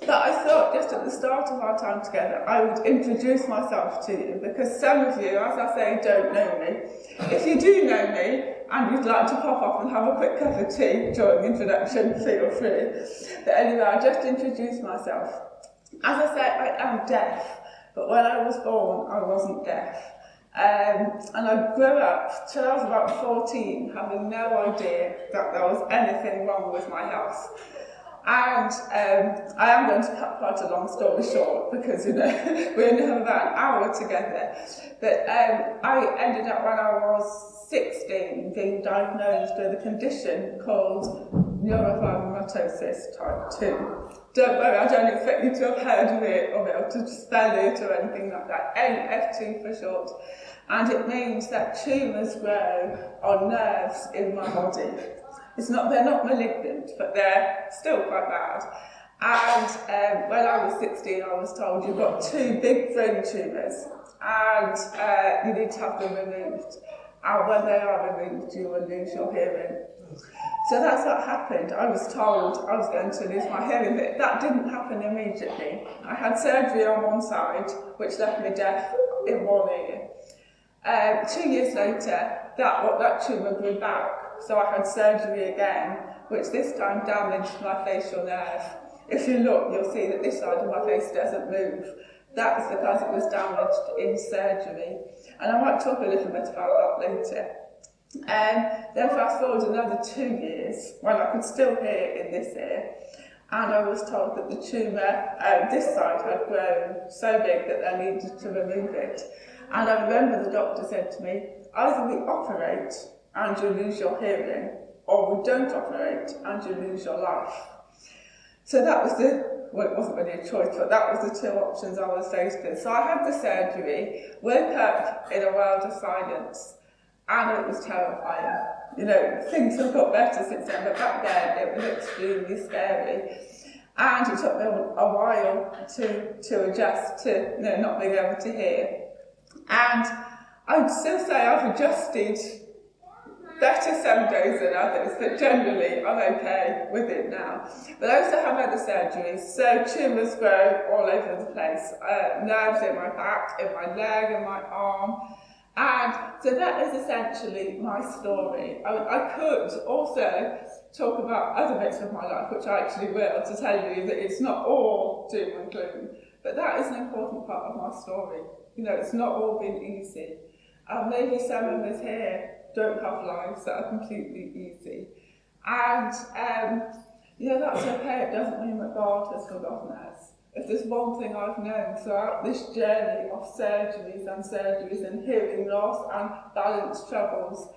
But I thought just at the start of our time together, I would introduce myself to you, because some of you, as I say, don't know me. If you do know me and you'd like to pop off and have a quick cup of tea during the introduction, feel free. But anyway, I'll just introduce myself. As I said, I am deaf, but when I was born, I wasn't deaf. And I grew up till I was about 14, having no idea that there was anything wrong with my health. And I am going to cut quite a long story short, because we only have about an hour together. But I ended up, when I was 16, being diagnosed with a condition called neurofibromatosis type 2. Don't worry, I don't expect you to have heard of it or be able to spell it or anything like that. NF2 for short. And it means that tumours grow on nerves in my body. They're not malignant, but they're still quite bad. And when I was 16, I was told you've got 2 big brain tumours and you need to have them removed. And when they are removed, you will lose your hearing. So that's what happened. I was told I was going to lose my hearing, but that didn't happen immediately. I had surgery on one side, which left me deaf in one ear. 2 years later, that tumour grew back, so I had surgery again, which this time damaged my facial nerve. If you look, you'll see that this side of my face doesn't move. That was because it was damaged in surgery. And I might talk a little bit about that later. Then fast forward another 2 years, when I could still hear in this ear, and I was told that the tumour, this side, had grown so big that they needed to remove it. And I remember the doctor said to me, either we operate and you lose your hearing, or we don't operate and you lose your life. So that was it wasn't really a choice, but that was the 2 options I was faced with. So I had the surgery, woke up in a world of silence, and it was terrifying. Things have got better since then, but back then it was extremely scary. And it took me a while to adjust to not being able to hear. And I'd still say I've adjusted better some days than others, but generally I'm okay with it now. But I also have other surgeries, so tumours grow all over the place, nerves in my back, in my leg, in my arm. And so that is essentially my story. I could also talk about other bits of my life, which I actually will, to tell you that it's not all doom and gloom, but that is an important part of my story. It's not all been easy. Maybe some of us here don't have lives that are completely easy. And, that's okay. It doesn't mean that God has forgotten us. If there's one thing I've known throughout this journey of surgeries and hearing loss and balance troubles,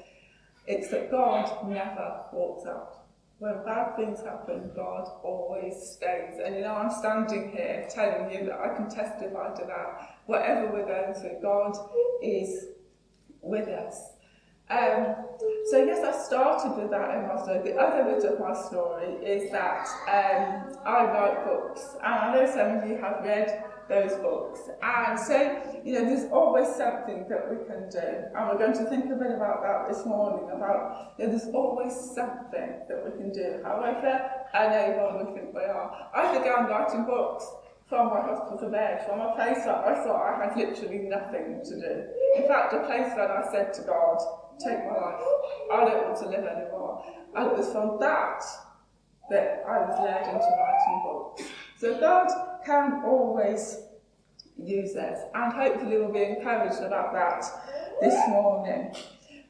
it's that God never walks out. When bad things happen, God always stays. And I'm standing here telling you that I can testify to that. Whatever we're going through, God is with us. So yes, I started with that in my story. The other bit of my story is that I write books, and I know some of you have read those books. And so, there's always something that we can do. And we're going to think a bit about that this morning, about there's always something that we can do, however unable we think we are. I began writing books from my hospital bed, from a place that I thought I had literally nothing to do. In fact, a place that I said to God, take my life, I don't want to live anymore. And it was from that I was led into writing books. So God can always use us, and hopefully we'll be encouraged about that this morning.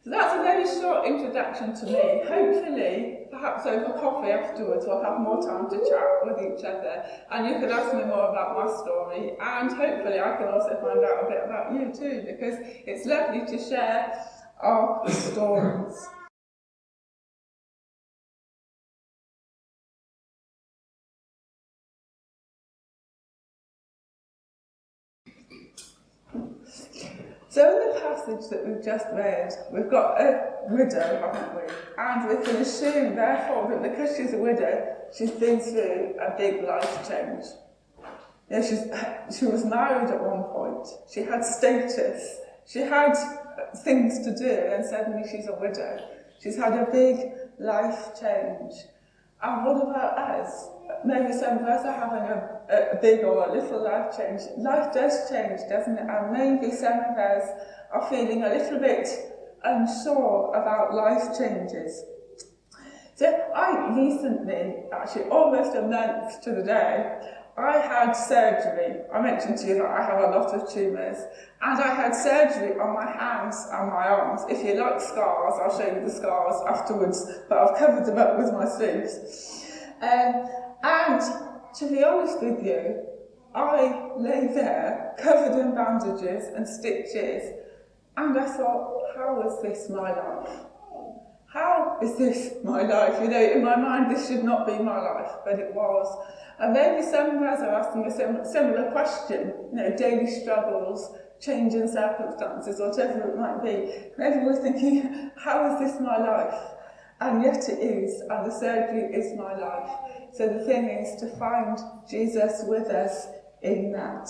So that's a very short introduction to me. Hopefully, perhaps over coffee afterwards, we'll have more time to chat with each other, and you can ask me more about my story, and hopefully I can also find out a bit about you too, because it's lovely to share our stories. So in the passage that we've just read, we've got a widow, haven't we? And we can assume, therefore, that because she's a widow, she's been through a big life change. She was married at one point, she had status, she had things to do, and suddenly she's a widow. She's had a big life change. And what about us? maybe some of us are having a big or a little life change. Life does change, doesn't it? And maybe some of us are feeling a little bit unsure about life changes. So I recently, actually almost a month to the day, I had surgery. I mentioned to you that I have a lot of tumours, and I had surgery on my hands and my arms. If you like scars, I'll show you the scars afterwards, but I've covered them up with my sleeves. And to be honest with you, I lay there covered in bandages and stitches, and I thought, how is this my life? How is this my life? You know, in my mind, this should not be my life, but it was. And maybe some of us are asking a similar question, you know, daily struggles, changing circumstances, whatever it might be. Maybe we're thinking, how is this my life? And yet it is, and the surgery is my life. So the thing is to find Jesus with us in that.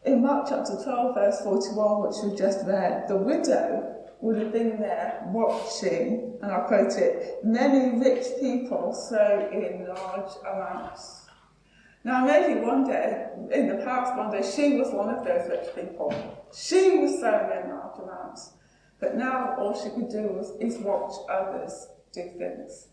In Mark chapter 12, verse 41, which we just read, the widow would have been there watching, and I'll quote it, many rich people sow in large amounts. Now maybe one day, in the past one day, she was one of those rich people. She was sowing in large amounts. But now all she could do is watch others do things.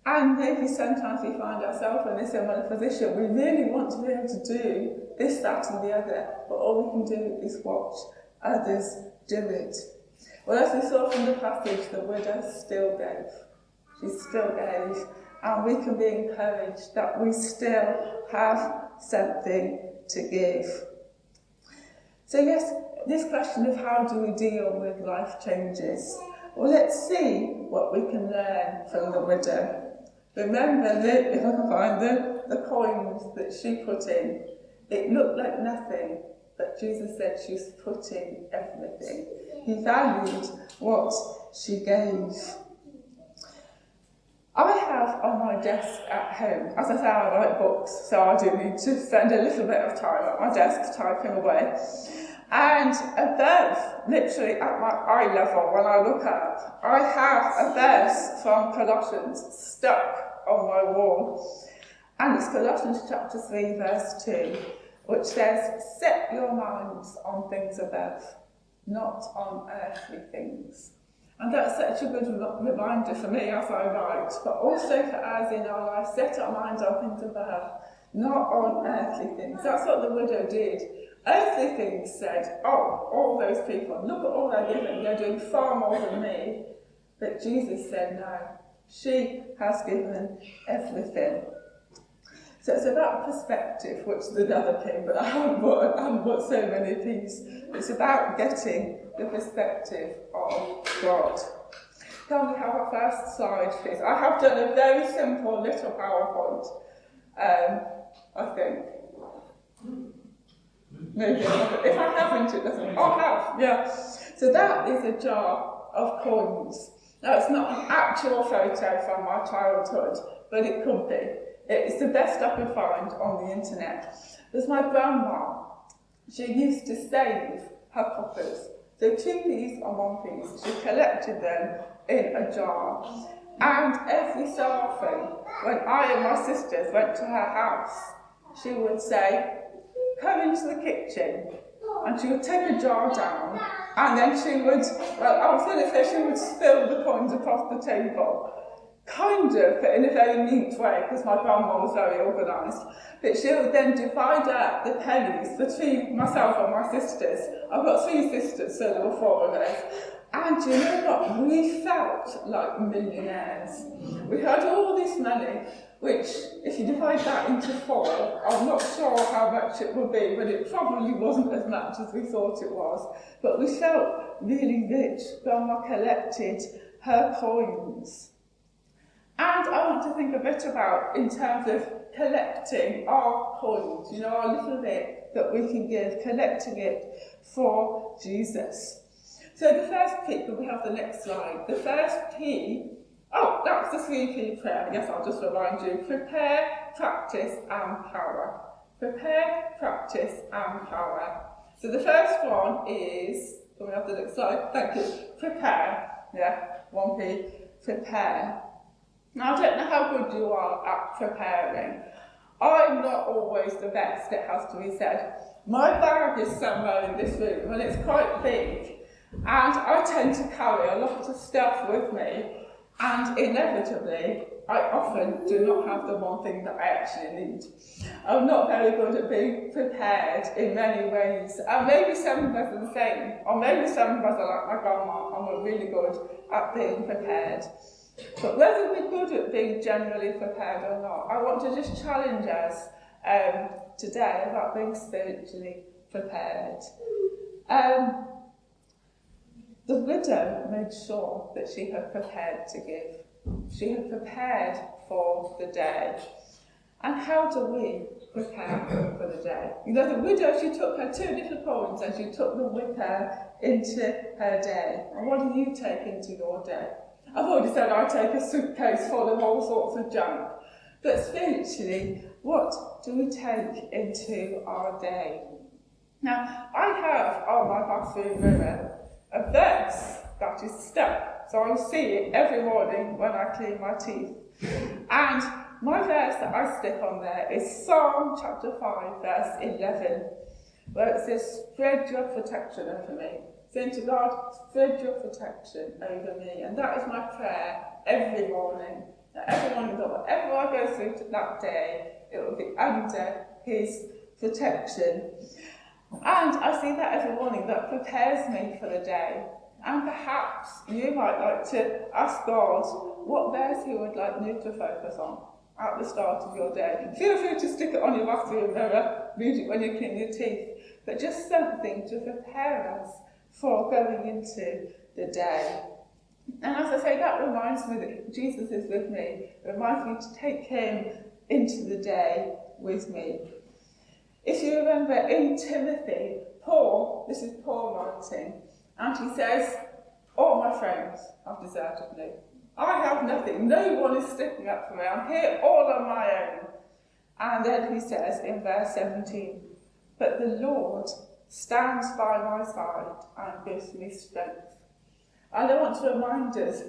And maybe sometimes we find ourselves in a similar position. We really want to be able to do this, that and the other, but all we can do is watch others do it. Well, as we saw from the passage, the widow still gave. She still gave. And we can be encouraged that we still have something to give. So yes, this question of how do we deal with life changes? Well, let's see what we can learn from the widow. Remember, if I can find the coins that she put in. It looked like nothing, but Jesus said she's put in everything. He valued what she gave. I have on my desk at home, as I say, I write books, so I do need to spend a little bit of time at my desk typing away. And above, literally at my eye level, when I look up, I have a verse from Colossians stuck on my wall. And it's Colossians chapter 3, verse 2, which says, set your minds on things above, not on earthly things. And that's such a good reminder for me as I write, but also for us in our life, set our minds on things above, not on earthly things. That's what the widow did. Earthly things said, oh, all those people, look at all they're giving, they're doing far more than me. But Jesus said, no, she has given everything. So it's about perspective, which is another thing, but I haven't bought so many P's. It's about getting the perspective of God. Can we have our first slide, please? I have done a very simple little PowerPoint, I think. Maybe if I haven't, it doesn't. Oh, I have, yeah. So that is a jar of coins. Now, it's not an actual photo from my childhood, but it could be. It's the best I could find on the internet. There's my grandma. She used to save her coppers. So 2p's and 1p's. She collected them in a jar. And every so often, when I and my sisters went to her house, she would say, come into the kitchen. And she would take a jar down, and then she would, well, I was going to say she would spill the coins across the table. Kind of, but in a very neat way, because my grandma was very organised. But she would then divide up the pennies between myself and my sisters. I've got 3 sisters, so there were 4 of us. And you know what? We felt like millionaires. We had all this money, which, if you divide that into 4, I'm not sure how much it would be, but it probably wasn't as much as we thought it was. But we felt really rich. Grandma collected her coins. And I want to think a bit about, in terms of collecting our coins, you know, our little bit that we can give, collecting it for Jesus. So the first P, can we have the next slide? The first P, oh, that's the 3P prayer. Yes, I'll just remind you. Prepare, practice, and power. Prepare, practice, and power. So the first one is, can we have the next slide? Thank you. Prepare. Yeah, 1P. Prepare. Now, I don't know how good you are at preparing. I'm not always the best, it has to be said. My bag is somewhere in this room and it's quite big, and I tend to carry a lot of stuff with me, and inevitably I often do not have the one thing that I actually need. I'm not very good at being prepared in many ways, and maybe some of us are the same, or maybe some of us are like my grandma and we're really good at being prepared. But whether we're good at being generally prepared or not, I want to just challenge us today about being spiritually prepared. The widow made sure that she had prepared to give. She had prepared for the day. And how do we prepare for the day? You know, the widow, she took her 2 little coins and she took them with her into her day. And what do you take into your day? I've already said I take a suitcase full of all sorts of junk. But spiritually, what do we take into our day? Now, I have on my bathroom mirror a verse that is stuck. So I see it every morning when I clean my teeth. And my verse that I stick on there is Psalm chapter 5, verse 11, where it says, "Spread your protection over me." Saying to God, spread your protection over me. And that is my prayer every morning. That every morning, that whatever I go through that day, it will be under his protection. And I see that every morning, that prepares me for the day. And perhaps you might like to ask God what verse he would like you to focus on at the start of your day. Feel free to stick it on your bathroom mirror, read it when you clean your teeth, but just something to prepare us for going into the day. And as I say, that reminds me that Jesus is with me. It reminds me to take him into the day with me. If you remember in Timothy, Paul, this is Paul writing, and he says, "All my friends have deserted me. I have nothing. No one is sticking up for me. I'm here all on my own." And then he says in verse 17, "But the Lord stands by my side and gives me strength." And I want to remind us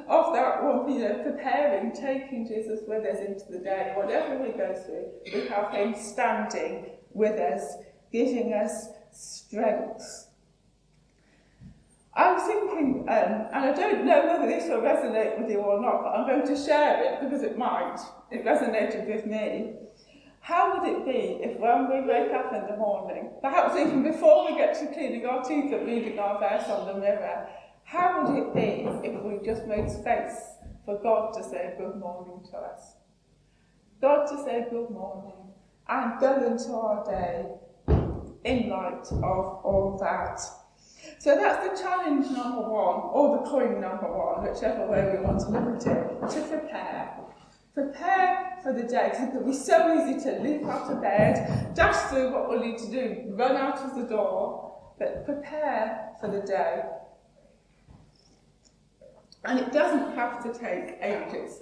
of that one, preparing, taking Jesus with us into the day. Whatever we go through, we have him standing with us, giving us strength. I was thinking, and I don't know whether this will resonate with you or not, but I'm going to share it because it might. It resonated with me. How would it be if when we wake up in the morning, perhaps even before we get to cleaning our teeth and reading our verse on the mirror, how would it be if we just made space for God to say good morning to us? God to say good morning and go into our day in light of all that. So that's the challenge number one, or the coin number one, whichever way we want to look at it, to prepare. Prepare for the day, because it can be so easy to leap out of bed, dash through what we need to do, run out of the door, but prepare for the day. And it doesn't have to take ages,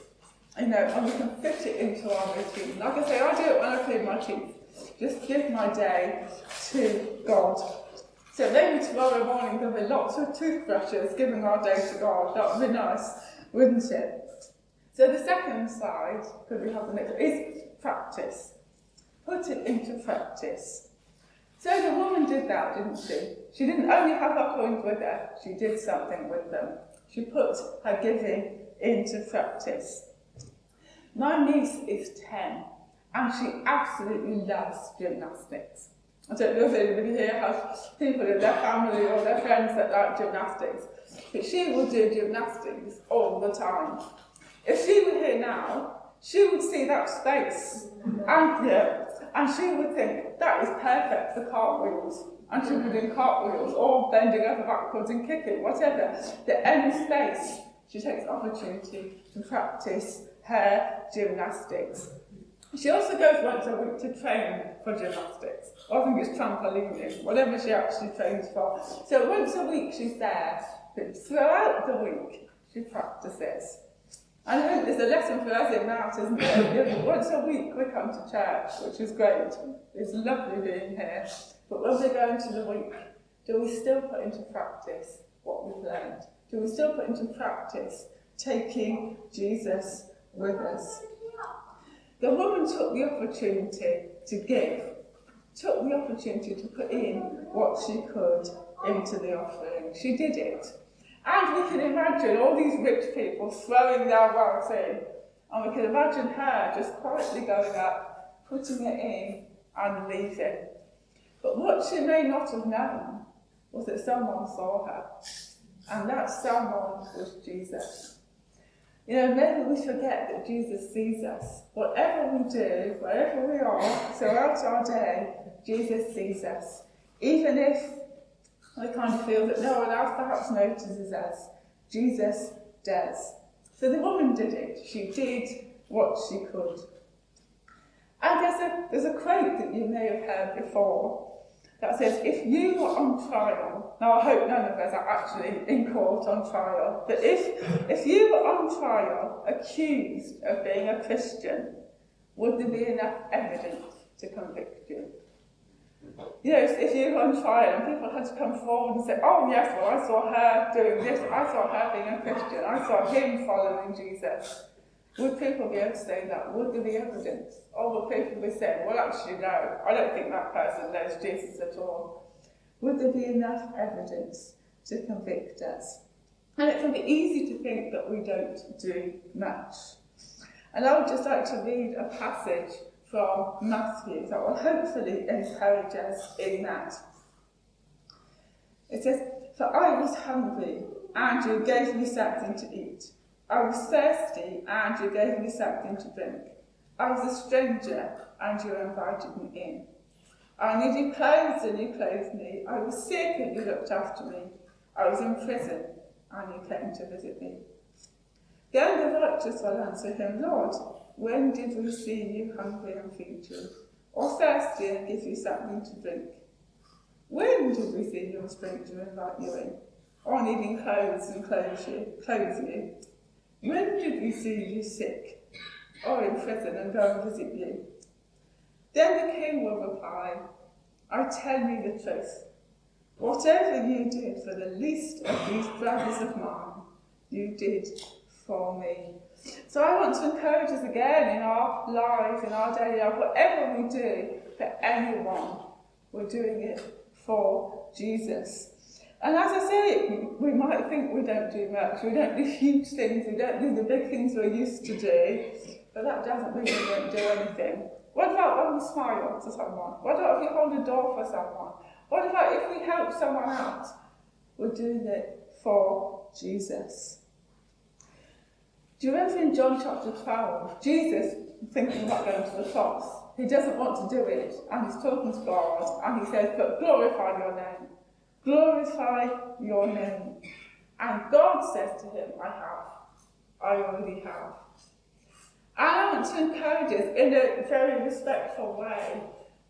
and we can fit it into our routine. Like I say, I do it when I clean my teeth. Just give my day to God. So maybe tomorrow morning there'll be lots of toothbrushes giving our day to God. That would be nice, wouldn't it? So the second side, could we have the next, is practice. Put it into practice. So the woman did that, didn't she? She didn't only have her coins with her, she did something with them. She put her giving into practice. My niece is 10, and she absolutely loves gymnastics. I don't know if anybody here has people in their family or their friends that like gymnastics, but she will do gymnastics all the time. If she were here now, she would see that space, and she would think, that is perfect for cartwheels. And she would be doing cartwheels, or bending over backwards and kicking, whatever. That any space, she takes opportunity to practice her gymnastics. She also goes once a week to train for gymnastics. Or I think it's trampolining, whatever she actually trains for. So once a week she's there, but throughout the week she practices. And I think there's a lesson for us in that, isn't there? Once a week we come to church, which is great. It's lovely being here. But when we go into the week, do we still put into practice what we've learned? Do we still put into practice taking Jesus with us. The woman took the opportunity to give, took the opportunity to put in what she could into the offering. She did it. And we can imagine all these rich people throwing their wealth in, and we can imagine her just quietly going up, putting it in and leaving. But what she may not have known was that someone saw her, and that someone was Jesus. You know, maybe we forget that Jesus sees us. Whatever we do, wherever we are, throughout our day, Jesus sees us. Even if we kind of feel that no one else perhaps notices us, Jesus does. So the woman did it. She did what she could. And there's a quote that you may have heard before that says, if you were on trial, now I hope none of us are actually in court on trial, but if you were on trial accused of being a Christian, would there be enough evidence to convict you? You know, if you were on trial and people had to come forward and say, oh yes, well I saw her doing this, I saw her being a Christian, I saw him following Jesus, would people be able to say that? Would there be evidence? Or would people be saying, well actually no, I don't think that person knows Jesus at all? Would there be enough evidence to convict us? And it can be easy to think that we don't do much. And I would just like to read a passage from Matthew that will hopefully encourage us in that. It says, for I was hungry, and you gave me something to eat. I was thirsty, and you gave me something to drink. I was a stranger, and you invited me in. I needed clothes, and you clothed me. I was sick, and you looked after me. I was in prison, and you came to visit me. Then the righteous will answer him, Lord, when did we see you hungry and feed you, or thirsty and give you something to drink? When did we see you a stranger and invite you in, or needing clothes and clothe you? When did we see you sick, or in prison and go and visit you? Then the king will reply, I tell you the truth. Whatever you did for the least of these brothers of mine, you did for me. So I want to encourage us again in our lives, in our daily life, whatever we do for anyone, we're doing it for Jesus. And as I say, we might think we don't do much, we don't do huge things, we don't do the big things we're used to do, but that doesn't mean we don't do anything. What about when we smile to someone? What about if we hold a door for someone? What about if we help someone out? We're doing it for Jesus. Do you remember in John chapter 12, Jesus thinking about going to the cross? He doesn't want to do it, and he's talking to God, and he says, but glorify your name. Glorify your name. And God says to him, I already have. And I want to encourage us in a very respectful way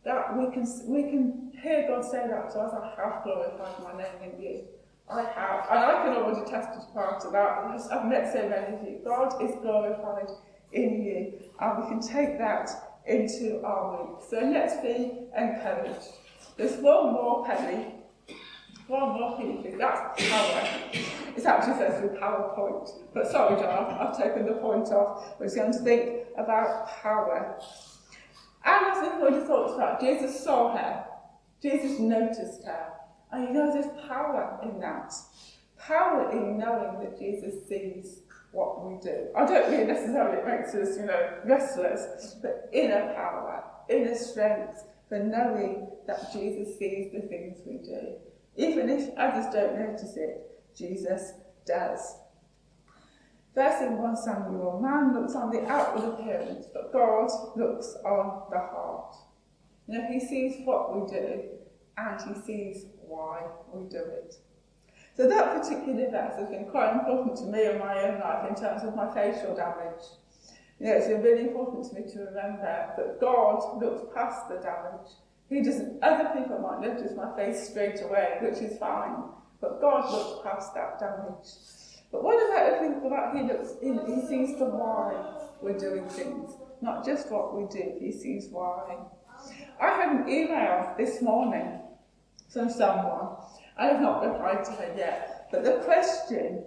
that we can hear God say that to us, I have glorified my name in you. I have. And I can already testify to that. I've met so many of you. God is glorified in you. And we can take that into our week. So let's be encouraged. There's one more penny. One more thing, please. That's power. It actually says through PowerPoint. But sorry, John, I've taken the point off. We're just going to think about power. And as we've already thought about, Jesus saw her. Jesus noticed her. And you know there's power in that. Power in knowing that Jesus sees what we do. I don't mean necessarily it makes us, restless, but inner power, inner strength for knowing that Jesus sees the things we do. Even if others don't notice it, Jesus does. Verse in 1 Samuel, man looks on the outward appearance, but God looks on the heart. He sees what we do, and he sees why we do it. So that particular verse has been quite important to me in my own life in terms of my facial damage. It's been really important to me to remember that God looks past the damage. He doesn't. Other people might notice my face straight away, which is fine, but God looks past that damage. But what about if we think about he sees the why we're doing things, not just what we do, he sees why. I had an email this morning from someone. I have not replied to her yet, but the question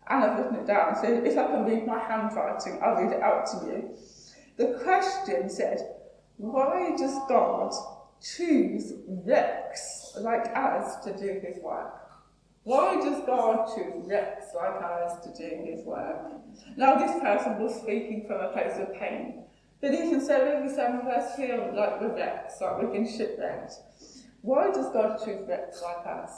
and I've written it down, so if I can read my handwriting, I'll read it out to you. The question said, why does God choose wrecks like us to do his work? Why does God choose wrecks like us to do his work? Now this person was speaking from a place of pain. But even so, maybe some of us feel like we're wrecks, like we've been shipwrecked. Why does God choose wrecks like us?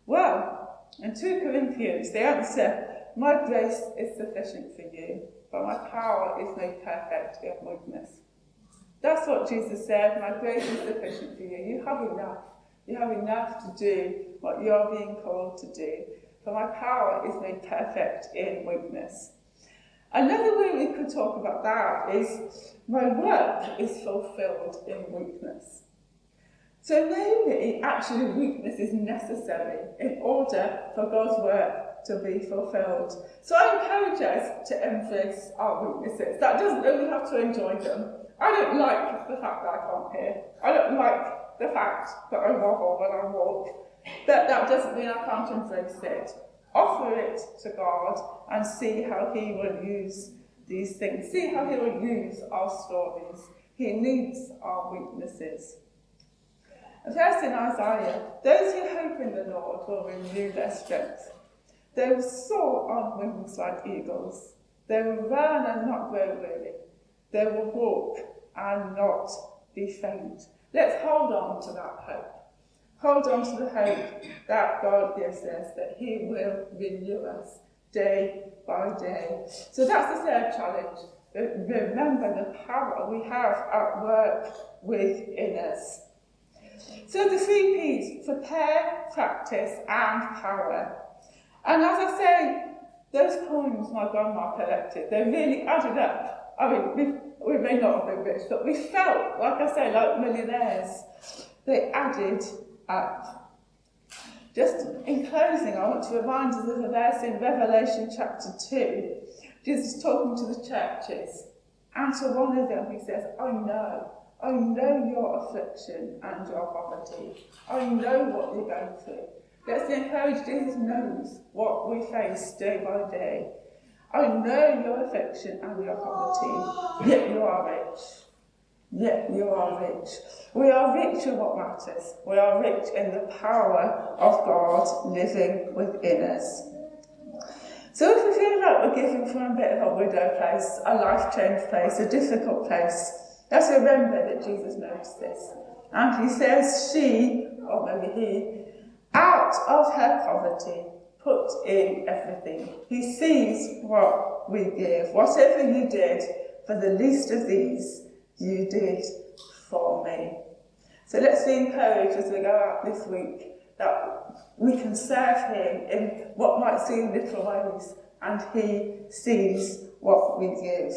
Well, in 2 Corinthians, the answer, my grace is sufficient for you, but my power is made perfect in weakness. That's what Jesus said, my grace is sufficient for you. You have enough. You have enough to do what you're being called to do. For my power is made perfect in weakness. Another way we could talk about that is my work is fulfilled in weakness. So maybe actually weakness is necessary in order for God's work to be fulfilled. So I encourage us to embrace our weaknesses. That doesn't mean we have to enjoy them. I don't like the fact that I can't hear. I don't like the fact that I wobble when I walk. But that doesn't mean I can't embrace it. Offer it to God and see how he will use these things. See how he will use our stories. He needs our weaknesses. A verse in Isaiah, those who hope in the Lord will renew their strength. They will soar on wings like eagles. They will run and not grow weary. They will walk and not be faint. Let's hold on to that hope. Hold on to the hope that God gives us, that he will renew us day by day. So that's the third challenge. Remember the power we have at work within us. So the 3 P's, prepare, practice, and power. And as I say, those coins my grandma collected, they really added up. I mean, we may not have been rich, but we felt, like I say, like millionaires. They added up. Just in closing, I want to remind us of a verse in Revelation chapter 2. Jesus is talking to the churches, and to one of them he says, I know your affliction and your poverty. I know what you're going through. Let's be encouraged, Jesus knows what we face day by day. I know your affliction and your poverty, yet you are rich. Yet you are rich. We are rich in what matters. We are rich in the power of God living within us. So if we feel like we're giving from a bit of a widow place, a life change place, a difficult place, let's remember that Jesus knows this. And he says she, or maybe he, out of her poverty, put in everything. He sees what we give. Whatever you did for the least of these, you did for me. So let's be encouraged as we go out this week that we can serve him in what might seem little ways, and he sees what we give.